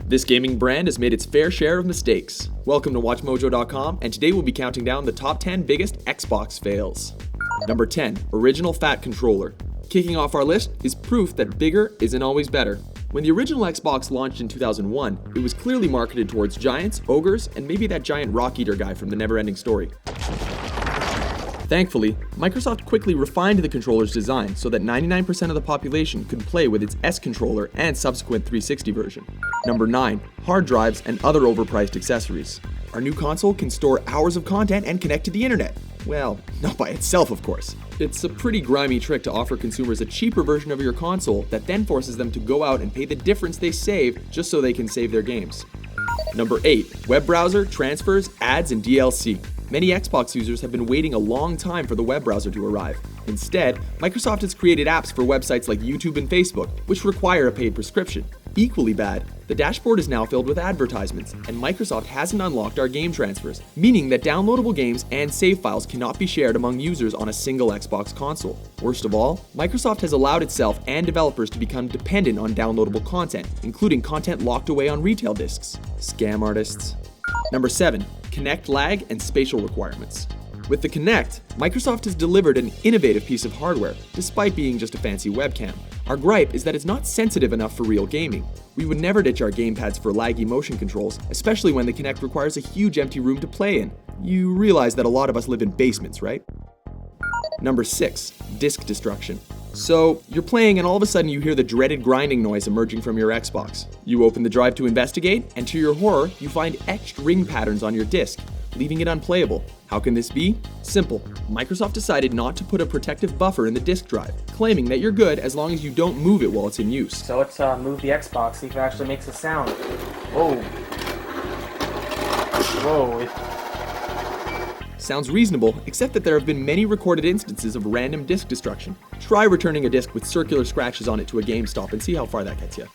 This gaming brand has made its fair share of mistakes. Welcome to WatchMojo.com, and today we'll be counting down the top 10 biggest Xbox fails. Number 10. Original Fat Controller. Kicking off our list is proof that bigger isn't always better. When the original Xbox launched in 2001, it was clearly marketed towards giants, ogres, and maybe that giant rock eater guy from the Neverending Story. Thankfully, Microsoft quickly refined the controller's design so that 99% of the population could play with its S controller and subsequent 360 version. Number 9. Hard drives and other overpriced accessories. Our new console can store hours of content and connect to the internet. Well, not by itself, of course. It's a pretty grimy trick to offer consumers a cheaper version of your console that then forces them to go out and pay the difference they save just so they can save their games. Number 8. Web browser, transfers, ads, and DLC. Many Xbox users have been waiting a long time for the web browser to arrive. Instead, Microsoft has created apps for websites like YouTube and Facebook, which require a paid prescription. Equally bad, the dashboard is now filled with advertisements, and Microsoft hasn't unlocked our game transfers, meaning that downloadable games and save files cannot be shared among users on a single Xbox console. Worst of all, Microsoft has allowed itself and developers to become dependent on downloadable content, including content locked away on retail discs. Scam artists. Number 7. Kinect lag and spatial requirements. With the Kinect, Microsoft has delivered an innovative piece of hardware, despite being just a fancy webcam. Our gripe is that it's not sensitive enough for real gaming. We would never ditch our gamepads for laggy motion controls, especially when the Kinect requires a huge empty room to play in. You realize that a lot of us live in basements, right? Number 6. Disk destruction. So, you're playing and all of a sudden you hear the dreaded grinding noise emerging from your Xbox. You open the drive to investigate, and to your horror, you find etched ring patterns on your disk, leaving it unplayable. How can this be? Simple. Microsoft decided not to put a protective buffer in the disk drive, claiming that you're good as long as you don't move it while it's in use. So let's move the Xbox, see if it actually makes a sound. Whoa. Whoa. Sounds reasonable, except that there have been many recorded instances of random disk destruction. Try returning a disk with circular scratches on it to a GameStop and see how far that gets you.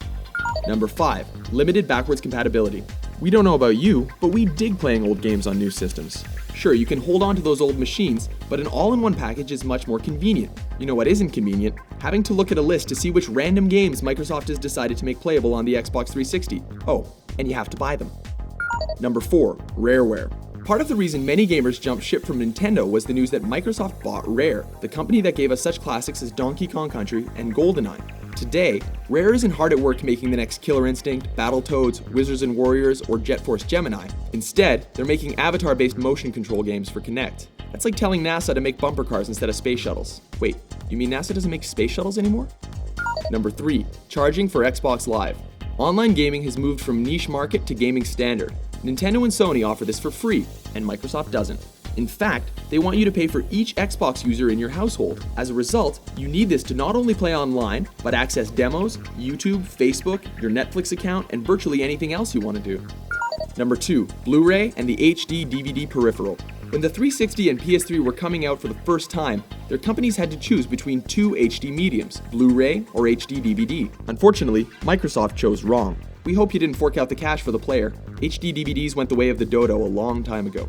Number 5. Limited backwards compatibility. We don't know about you, but we dig playing old games on new systems. Sure, you can hold on to those old machines, but an all-in-one package is much more convenient. You know what isn't convenient? Having to look at a list to see which random games Microsoft has decided to make playable on the Xbox 360. Oh, and you have to buy them. Number 4. Rareware. Part of the reason many gamers jumped ship from Nintendo was the news that Microsoft bought Rare, the company that gave us such classics as Donkey Kong Country and GoldenEye. Today, Rare isn't hard at work making the next Killer Instinct, Battletoads, Wizards and Warriors, or Jet Force Gemini. Instead, they're making avatar-based motion control games for Kinect. That's like telling NASA to make bumper cars instead of space shuttles. Wait, you mean NASA doesn't make space shuttles anymore? Number 3. Charging for Xbox Live. Online gaming has moved from niche market to gaming standard. Nintendo and Sony offer this for free, and Microsoft doesn't. In fact, they want you to pay for each Xbox user in your household. As a result, you need this to not only play online, but access demos, YouTube, Facebook, your Netflix account, and virtually anything else you want to do. Number 2. Blu-ray and the HD DVD peripheral. When the 360 and PS3 were coming out for the first time, their companies had to choose between two HD mediums, Blu-ray or HD DVD. Unfortunately, Microsoft chose wrong. We hope you didn't fork out the cash for the player. HD DVDs went the way of the dodo a long time ago.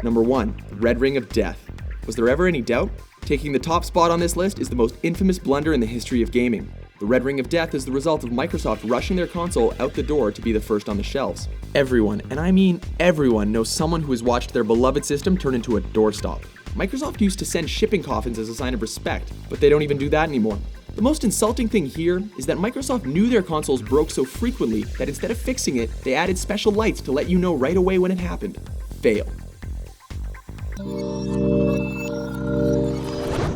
Number 1. Red Ring of Death. Was there ever any doubt? Taking the top spot on this list is the most infamous blunder in the history of gaming. The Red Ring of Death is the result of Microsoft rushing their console out the door to be the first on the shelves. Everyone, and I mean everyone, knows someone who has watched their beloved system turn into a doorstop. Microsoft used to send shipping coffins as a sign of respect, but they don't even do that anymore. The most insulting thing here is that Microsoft knew their consoles broke so frequently that instead of fixing it, they added special lights to let you know right away when it happened. Fail.